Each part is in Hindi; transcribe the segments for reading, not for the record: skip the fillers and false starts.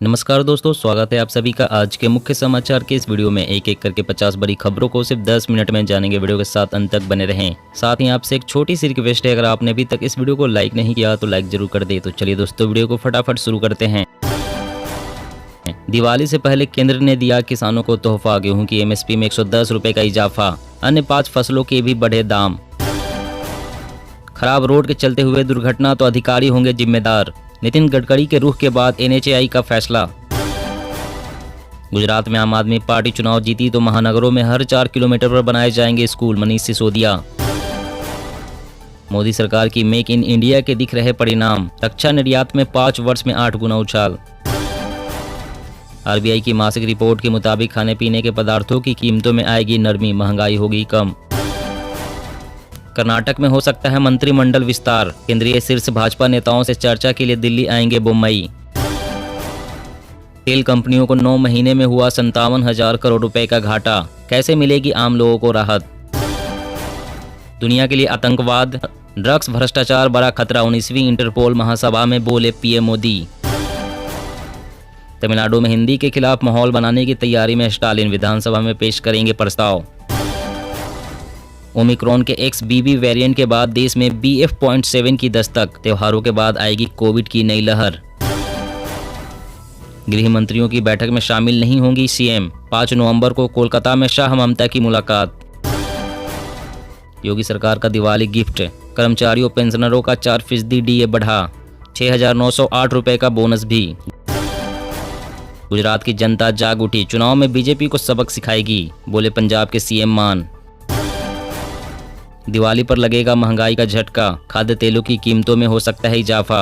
नमस्कार दोस्तों, स्वागत है आप सभी का आज के मुख्य समाचार के इस वीडियो में। एक एक करके 50 बड़ी खबरों को सिर्फ 10 मिनट में जानेंगे। वीडियो के साथ अंत तक बने रहें। साथ ही आपसे एक छोटी सी रिक्वेस्ट है, अगर आपने अभी तक इस वीडियो को लाइक नहीं किया तो लाइक जरूर कर दे। तो चलिए दोस्तों, वीडियो को फटाफट शुरू करते हैं। दिवाली से पहले केंद्र ने दिया किसानों को तोहफा, गेहूं की MSP में 110 रुपए का इजाफा, अन्य 5 फसलों के भी बढ़े दाम। खराब रोड के चलते हुए दुर्घटना तो अधिकारी होंगे जिम्मेदार, नितिन गडकरी के रुख के बाद NHAI का फैसला। गुजरात में आम आदमी पार्टी चुनाव जीती तो महानगरों में हर 4 किलोमीटर पर बनाए जाएंगे स्कूल, मनीष सिसोदिया। मोदी सरकार की मेक इन इंडिया के दिख रहे परिणाम, रक्षा निर्यात में 5 वर्ष में 8 गुना उछाल। RBI की मासिक रिपोर्ट के मुताबिक खाने पीने के पदार्थों की कीमतों में आएगी नरमी, महंगाई होगी कम। कर्नाटक में हो सकता है मंत्रिमंडल विस्तार, केंद्रीय शीर्ष भाजपा नेताओं से चर्चा के लिए दिल्ली आएंगे मुंबई। तेल कंपनियों को 9 महीने में हुआ 57,000 करोड़ रुपए का घाटा, कैसे मिलेगी आम लोगों को राहत। दुनिया के लिए आतंकवाद, ड्रग्स, भ्रष्टाचार बड़ा खतरा, 19वीं इंटरपोल महासभा में बोले PM मोदी। तमिलनाडु में हिंदी के खिलाफ माहौल बनाने की तैयारी में स्टालिन, विधानसभा में पेश करेंगे प्रस्ताव। ओमिक्रॉन के XBB वेरिएंट के बाद देश में BF.7 की दस्तक, त्योहारों के बाद आएगी कोविड की नई लहर। गृह मंत्रियों की बैठक में शामिल नहीं होंगी CM, 5 नवंबर को कोलकाता में शाह ममता की मुलाकात। योगी सरकार का दिवाली गिफ्ट, कर्मचारियों पेंशनरों का 4% DA बढ़ा, 6,908 रुपए का बोनस भी। गुजरात की जनता जाग उठी, चुनाव में BJP को सबक सिखाएगी, बोले पंजाब के CM मान। दिवाली पर लगेगा महंगाई का झटका, खाद्य तेलों की कीमतों में हो सकता है इजाफा।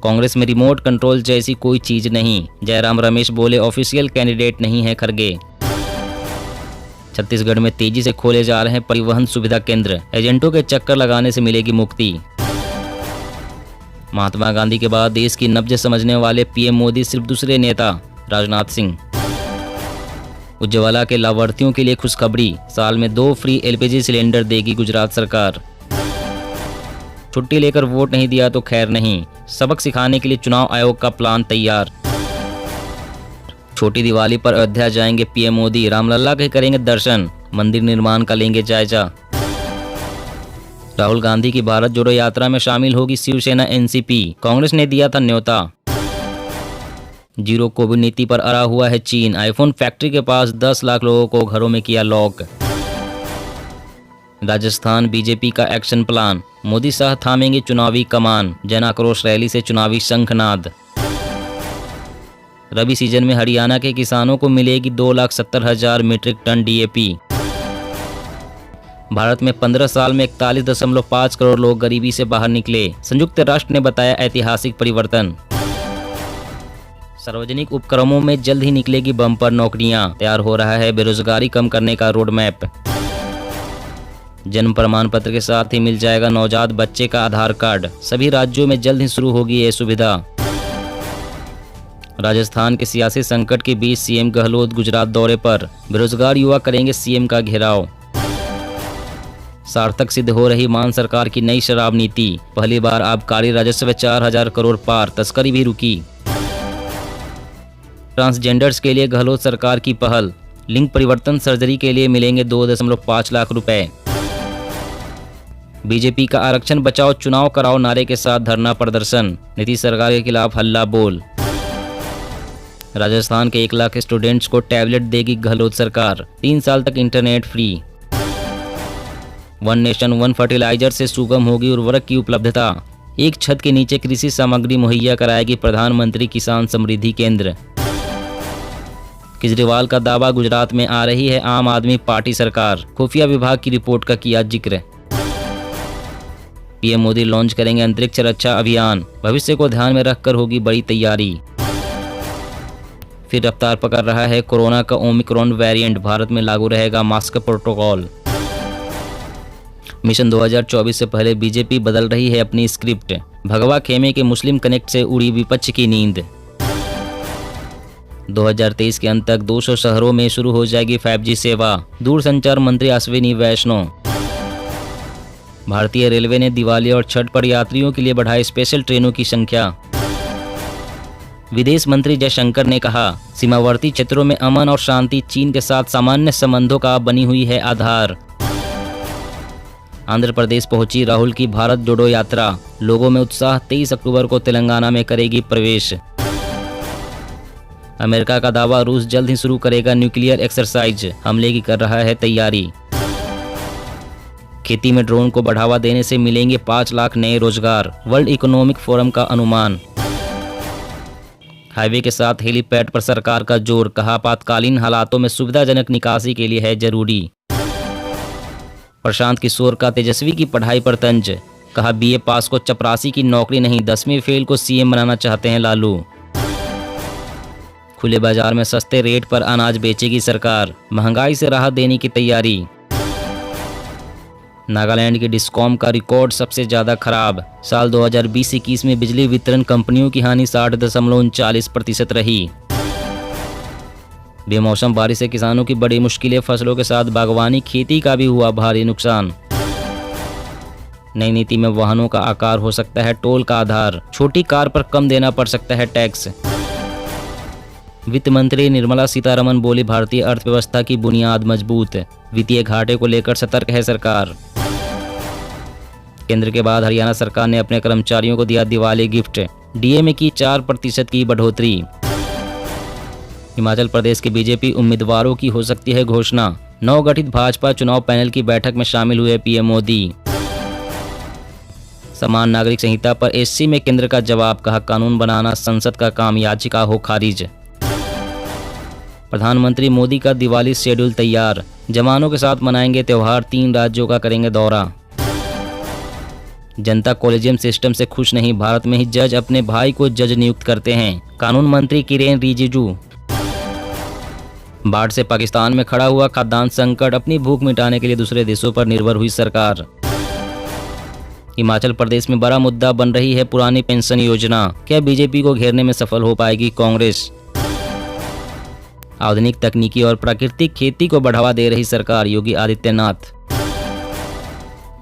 कांग्रेस में रिमोट कंट्रोल जैसी कोई चीज नहीं, जयराम रमेश बोले ऑफिशियल कैंडिडेट नहीं है खरगे। छत्तीसगढ़ में तेजी से खोले जा रहे हैं परिवहन सुविधा केंद्र, एजेंटों के चक्कर लगाने से मिलेगी मुक्ति। महात्मा गांधी के बाद देश की नब्ज समझने वाले PM मोदी सिर्फ दूसरे नेता, राजनाथ सिंह। उज्ज्वला के लाभार्थियों के लिए खुशखबरी, साल में 2 फ्री LPG सिलेंडर देगी गुजरात सरकार। छुट्टी लेकर वोट नहीं दिया तो खैर नहीं, सबक सिखाने के लिए चुनाव आयोग का प्लान तैयार। छोटी दिवाली पर अयोध्या जाएंगे PM मोदी, रामलला के करेंगे दर्शन, मंदिर निर्माण का लेंगे जायजा। राहुल गांधी की भारत जोड़ो यात्रा में शामिल होगी शिवसेना NCP, कांग्रेस ने दिया था न्योता। जीरो कोविड नीति पर अड़ा हुआ है चीन, आईफोन फैक्ट्री के पास 10 लाख लोगों को घरों में किया लॉक। राजस्थान BJP का एक्शन प्लान, मोदी शाह थामेंगे चुनावी कमान, जन आक्रोश रैली से चुनावी शंखनाद। रबी सीजन में हरियाणा के किसानों को मिलेगी 2,70,000 मीट्रिक टन DAP। भारत में 15 साल में 41.5 करोड़ लोग गरीबी से बाहर निकले, संयुक्त राष्ट्र ने बताया ऐतिहासिक परिवर्तन। सार्वजनिक उपक्रमों में जल्द ही निकलेगी बम्पर नौकरियां, तैयार हो रहा है बेरोजगारी कम करने का रोड मैप। जन्म प्रमाण पत्र के साथ ही मिल जाएगा नवजात बच्चे का आधार कार्ड, सभी राज्यों में जल्द ही शुरू होगी ये सुविधा। राजस्थान के सियासी संकट के बीच CM गहलोत गुजरात दौरे पर, बेरोजगार युवा करेंगे CM का घेराव। सार्थक सिद्ध हो रही मान सरकार की नई शराब नीति, पहली बार आबकारी राजस्व 4,000 करोड़ पार, तस्करी भी रुकी। ट्रांसजेंडर्स के लिए गहलोत सरकार की पहल, लिंग परिवर्तन सर्जरी के लिए मिलेंगे 2.5 लाख रुपए। BJP का आरक्षण बचाओ चुनाव कराओ नारे के साथ धरना प्रदर्शन, नीतीश सरकार के खिलाफ हल्ला बोल। राजस्थान के 1 लाख स्टूडेंट्स को टैबलेट देगी गहलोत सरकार, 3 साल तक internet free. One nation one fertiliser से सुगम होगी उर्वरक की उपलब्धता, एक छत के नीचे कृषि सामग्री मुहैया कराएगी प्रधानमंत्री किसान समृद्धि केंद्र। केजरीवाल का दावा, गुजरात में आ रही है आम आदमी पार्टी सरकार, खुफिया विभाग की रिपोर्ट का किया जिक्र। PM मोदी लॉन्च करेंगे अंतरिक्ष रक्षा अभियान, भविष्य को ध्यान में रखकर होगी बड़ी तैयारी। फिर रफ्तार पकड़ रहा है कोरोना का ओमिक्रॉन वेरिएंट, भारत में लागू रहेगा मास्क प्रोटोकॉल। मिशन 2024 से पहले BJP बदल रही है अपनी स्क्रिप्ट, भगवा खेमे के मुस्लिम कनेक्ट से उड़ी विपक्ष की नींद। 2023 के अंत तक 200 शहरों में शुरू हो जाएगी 5G सेवा, दूरसंचार मंत्री अश्विनी वैष्णव। भारतीय रेलवे ने दिवाली और छठ पर यात्रियों के लिए बढ़ाई स्पेशल ट्रेनों की संख्या। विदेश मंत्री जयशंकर ने कहा, सीमावर्ती क्षेत्रों में अमन और शांति चीन के साथ सामान्य संबंधों का बनी हुई है आधार। आंध्र प्रदेश पहुंची राहुल की भारत जोड़ो यात्रा, लोगों में उत्साह। 23 अक्टूबर को तेलंगाना में करेगी प्रवेश। अमेरिका का दावा, रूस जल्द ही शुरू करेगा न्यूक्लियर एक्सरसाइज, हमले की कर रहा है तैयारी। खेती में ड्रोन को बढ़ावा देने से मिलेंगे 5 लाख नए रोजगार, वर्ल्ड इकोनॉमिक फोरम का अनुमान। हाईवे के साथ हेलीपैड पर सरकार का जोर, कहा आपातकालीन हालातों में सुविधाजनक निकासी के लिए है जरूरी। प्रशांत किशोर का तेजस्वी की पढ़ाई पर तंज, कहा बीए पास को चपरासी की नौकरी नहीं, 10वीं फेल को सीएम बनाना चाहते हैं लालू। खुले बाजार में सस्ते रेट पर अनाज बेचेगी सरकार, महंगाई से राहत देने की तैयारी। नागालैंड की डिस्कॉम का रिकॉर्ड सबसे ज्यादा खराब, साल 2020-21 में बिजली वितरण कंपनियों की हानि 60.39% रही। बेमौसम बारिश से किसानों की बड़ी मुश्किलें, फसलों के साथ बागवानी खेती का भी हुआ भारी नुकसान। नई नीति में वाहनों का आकार हो सकता है टोल का आधार, छोटी कार पर कम देना पड़ सकता है टैक्स। वित्त मंत्री निर्मला सीतारमण बोली, भारतीय अर्थव्यवस्था की बुनियाद मजबूत, वित्तीय घाटे को लेकर सतर्क है सरकार। केंद्र के बाद हरियाणा सरकार ने अपने कर्मचारियों को दिया दिवाली गिफ्ट, डीए में की 4% की बढ़ोतरी। हिमाचल प्रदेश के बीजेपी उम्मीदवारों की हो सकती है घोषणा, नवगठित भाजपा चुनाव पैनल की बैठक में शामिल हुए पीएम मोदी। समान नागरिक संहिता पर एससी में केंद्र का जवाब, कहा कानून बनाना संसद का काम, याचिका हो खारिज। प्रधानमंत्री मोदी का दिवाली शेड्यूल तैयार, जवानों के साथ मनाएंगे त्यौहार, 3 राज्यों का करेंगे दौरा। जनता कॉलेजियम सिस्टम से खुश नहीं, भारत में ही जज अपने भाई को जज नियुक्त करते हैं, कानून मंत्री किरेन रिजिजू। बाढ़ से पाकिस्तान में खड़ा हुआ खाद्यान्न संकट, अपनी भूख मिटाने के लिए दूसरे देशों पर निर्भर हुई सरकार। हिमाचल प्रदेश में बड़ा मुद्दा बन रही है पुरानी पेंशन योजना, क्या बीजेपी को घेरने में सफल हो पाएगी कांग्रेस। आधुनिक तकनीकी और प्राकृतिक खेती को बढ़ावा दे रही सरकार, योगी आदित्यनाथ।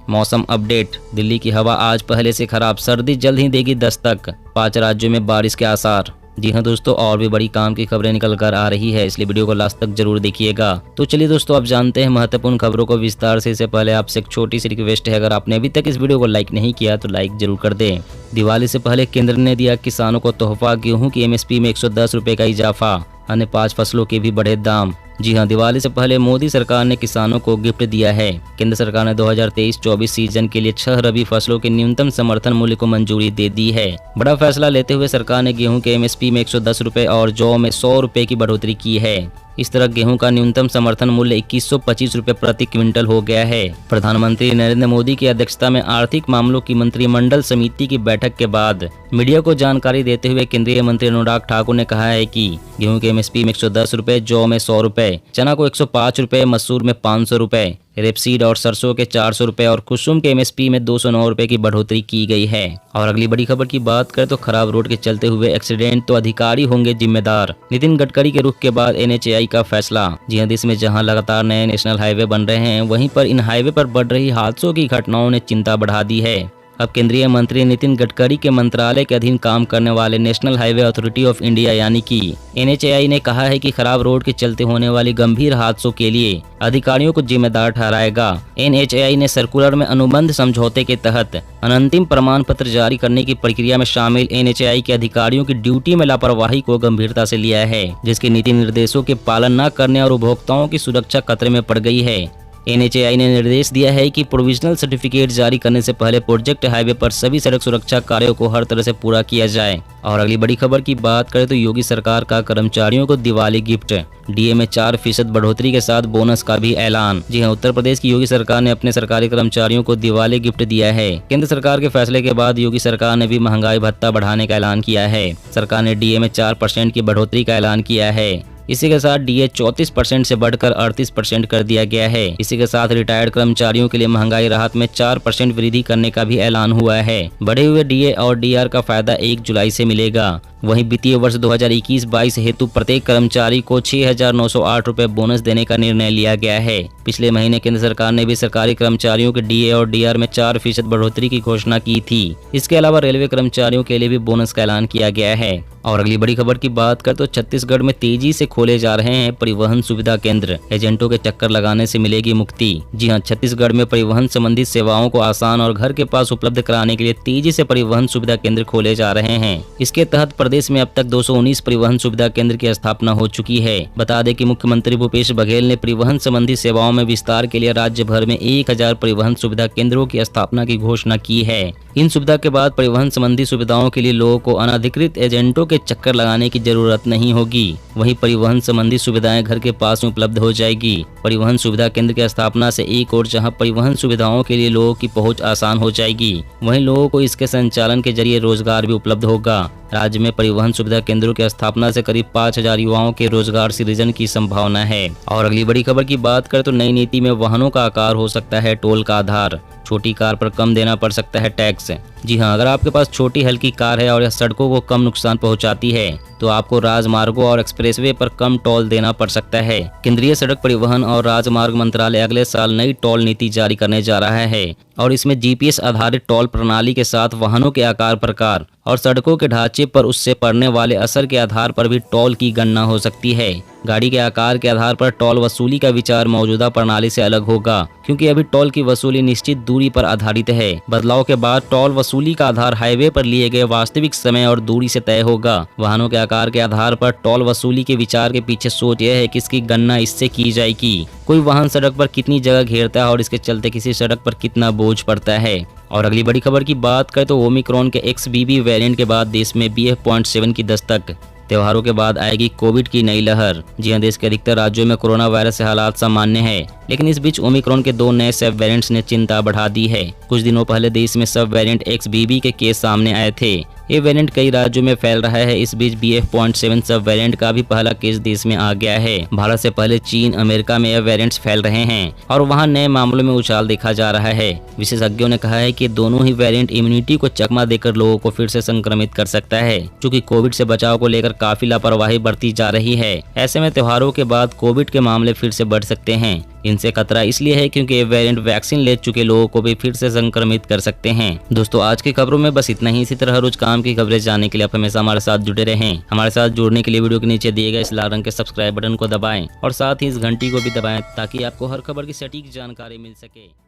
मौसम अपडेट, दिल्ली की हवा आज पहले से खराब, सर्दी जल्द ही देगी दस्तक, 5 राज्यों में बारिश के आसार। जी हाँ दोस्तों, और भी बड़ी काम की खबरें निकल कर आ रही है, इसलिए वीडियो को लास्ट तक जरूर देखिएगा। तो चलिए दोस्तों, अब जानते हैं महत्वपूर्ण खबरों को विस्तार से। इससे पहले आपसे एक छोटी सी रिक्वेस्ट है, अगर आपने अभी तक इस वीडियो को लाइक नहीं किया तो लाइक जरूर कर दें। दिवाली से पहले केंद्र ने दिया किसानों को तोहफा, गेहूं की एमएसपी में 110 रुपए का इजाफा, अन्य 5 फसलों के भी बढ़े दाम। जी हां, दिवाली से पहले मोदी सरकार ने किसानों को गिफ्ट दिया है। केंद्र सरकार ने 2023-24 सीजन के लिए 6 रबी फसलों के न्यूनतम समर्थन मूल्य को मंजूरी दे दी है। बड़ा फैसला लेते हुए सरकार ने गेहूं के एमएसपी में 110 रुपए और जौ में 100 रुपए की बढ़ोतरी की है। इस तरह गेहूं का न्यूनतम समर्थन मूल्य 2125 रुपए प्रति क्विंटल हो गया है। प्रधानमंत्री नरेंद्र मोदी की अध्यक्षता में आर्थिक मामलों की मंत्रिमंडल समिति की बैठक के बाद मीडिया को जानकारी देते हुए केंद्रीय मंत्री अनुराग ठाकुर ने कहा है कि गेहूं के एमएसपी में 110 रुपए, जौ में 100 रुपए, चना को 105 रुपए, मसूर में 500 रुपए, रेपसीड और सरसों के 400 रुपए और कुसुम के एमएसपी में 209 रुपए की बढ़ोतरी की गई है। और अगली बड़ी खबर की बात करें तो खराब रोड के चलते हुए एक्सीडेंट तो अधिकारी होंगे जिम्मेदार, नितिन गडकरी के रुख के बाद एनएचएआई का फैसला। जी हां, देश में जहां लगातार नए नेशनल हाईवे बन रहे हैं, वहीं पर इन हाईवे पर बढ़ रही हादसों की घटनाओं ने चिंता बढ़ा दी है। अब केंद्रीय मंत्री नितिन गडकरी के मंत्रालय के अधीन काम करने वाले national highway authority of India यानी कि एनएचएआई ने कहा है कि खराब रोड के चलते होने वाली गंभीर हादसों के लिए अधिकारियों को जिम्मेदार ठहराएगा। एनएचएआई ने सर्कुलर में अनुबंध समझौते के तहत अनंतिम प्रमाण पत्र जारी करने की प्रक्रिया में शामिल एनएचएआई के अधिकारियों की ड्यूटी में लापरवाही को गंभीरता से लिया है, जिसके नीति निर्देशों के पालन न करने और उपभोक्ताओं की सुरक्षा खतरे में पड़ गई है। एनएचएआई ने निर्देश दिया है कि प्रोविजनल सर्टिफिकेट जारी करने से पहले प्रोजेक्ट हाईवे पर सभी सड़क सुरक्षा कार्यों को हर तरह से पूरा किया जाए। और अगली बड़ी खबर की बात करें तो योगी सरकार का कर्मचारियों को दिवाली गिफ्ट, डीए में 4% बढ़ोतरी के साथ बोनस का भी ऐलान। जी हां, उत्तर प्रदेश की योगी सरकार ने अपने सरकारी कर्मचारियों को दिवाली गिफ्ट दिया है। केंद्र सरकार के फैसले के बाद योगी सरकार ने भी महंगाई भत्ता बढ़ाने का ऐलान किया है। सरकार ने डीए में 4% की बढ़ोतरी का ऐलान किया है। इसी के साथ डीए 34% से बढ़कर 38% कर दिया गया है। इसी के साथ रिटायर्ड कर्मचारियों के लिए महंगाई राहत में 4% वृद्धि करने का भी ऐलान हुआ है। बढ़े हुए डीए और डीआर का फायदा 1 जुलाई से मिलेगा। वहीं वित्तीय वर्ष 2021-22 हेतु प्रत्येक कर्मचारी को 6,908 रुपए बोनस देने का निर्णय लिया गया है। पिछले महीने केंद्र सरकार ने भी सरकारी कर्मचारियों के डीए और डीआर में 4% बढ़ोतरी की घोषणा की थी। इसके अलावा रेलवे कर्मचारियों के लिए भी बोनस का ऐलान किया गया है। और अगली बड़ी खबर की बात कर तो छत्तीसगढ़ में तेजी से खोले जा रहे हैं परिवहन सुविधा केंद्र। एजेंटों के चक्कर लगाने से मिलेगी मुक्ति। जी हां, छत्तीसगढ़ में परिवहन संबंधी सेवाओं को आसान और घर के पास उपलब्ध कराने के लिए तेजी से परिवहन सुविधा केंद्र खोले जा रहे हैं। इसके तहत प्रदेश में अब तक 219 परिवहन सुविधा केंद्र की स्थापना हो चुकी है। बता दें कि मुख्यमंत्री भूपेश बघेल ने परिवहन संबंधी सेवाओं में विस्तार के लिए राज्य भर में 1000 परिवहन सुविधा केंद्रों की स्थापना की घोषणा की है। इन सुविधा के बाद परिवहन संबंधी सुविधाओं के लिए लोगों को अनधिकृत एजेंटों के चक्कर लगाने की जरूरत नहीं होगी। वहीं परिवहन संबंधी सुविधाएं घर के पास में उपलब्ध हो जाएगी। परिवहन सुविधा केंद्र की स्थापना से एक और जहां परिवहन सुविधाओं के लिए लोगों की पहुंच आसान हो जाएगी, वहीं लोगों को इसके संचालन के जरिए रोजगार भी उपलब्ध होगा। राज्य में परिवहन सुविधा केंद्रों की स्थापना से करीब 5,000 युवाओं के रोजगार सृजन की संभावना है। और अगली बड़ी खबर की बात करें तो नई नीति में वाहनों का आकार हो सकता है टोल का आधार। छोटी कार पर कम देना पड़ सकता है टैक्स। जी हां, अगर आपके पास छोटी हल्की कार है और यह सड़कों को कम नुकसान पहुंचाती है तो आपको राजमार्गों और एक्सप्रेसवे पर कम टोल देना पड़ सकता है। केंद्रीय सड़क परिवहन और राजमार्ग मंत्रालय अगले साल नई टोल नीति जारी करने जा रहा है और इसमें जीपीएस आधारित टोल प्रणाली के साथ वाहनों के आकार प्रकार और सड़कों के ढांचे पर उससे पड़ने वाले असर के आधार पर भी टोल की गणना हो सकती है। गाड़ी के आकार के आधार पर टोल वसूली का विचार मौजूदा प्रणाली से अलग होगा, क्योंकि अभी टोल की वसूली निश्चित दूरी पर आधारित है। बदलाव के बाद टोल वसूली का आधार हाईवे पर लिए गए वास्तविक समय और दूरी से तय होगा। वाहनों के आकार के आधार पर टोल वसूली के विचार के पीछे सोच यह है कि इसकी गणना इससे की जाएगी कोई वाहन सड़क पर कितनी जगह घेरता है और इसके चलते किसी सड़क पर कितना बोझ पड़ता है। और अगली बड़ी खबर की बात करें तो ओमिक्रॉन के XBB वेरिएंट के बाद देश में BF.7 की दस्तक। त्योहारों के बाद आएगी कोविड की नई लहर। जी हां, देश के अधिकतर राज्यों में कोरोना वायरस से हालात सामान्य है, लेकिन इस बीच ओमिक्रॉन के 2 नए सब वेरिएंट्स ने चिंता बढ़ा दी है। कुछ दिनों पहले देश में सब वेरिएंट XBB के केस सामने आए थे। ये वेरिएंट कई राज्यों में फैल रहा है। इस बीच BF.7 सब वेरिएंट का भी पहला केस देश में आ गया है। भारत से पहले चीन, अमेरिका में यह वेरिएंट्स फैल रहे हैं और वहां नए मामलों में उछाल देखा जा रहा है। विशेषज्ञों ने कहा है कि दोनों ही वेरिएंट इम्यूनिटी को चकमा देकर लोगों को फिर से संक्रमित कर सकता है। चूंकि कोविड से बचाव को लेकर काफी लापरवाही बरती जा रही है, ऐसे में त्योहारों के बाद कोविड के मामले फिर से बढ़ सकते हैं। इनसे खतरा इसलिए है क्योंकि ये वेरिएंट वैक्सीन ले चुके लोगों को भी फिर से संक्रमित कर सकते हैं। दोस्तों, आज की खबरों में बस इतना ही। इसी तरह रोज काम की खबरें जानने के लिए आप हमेशा हमारे साथ जुड़े रहें। हमारे साथ जुड़ने के लिए वीडियो के नीचे दिए गए इस लाल रंग के सब्सक्राइब बटन को दबाएं और साथ ही इस घंटी को भी दबाएं ताकि आपको हर खबर की सटीक जानकारी मिल सके।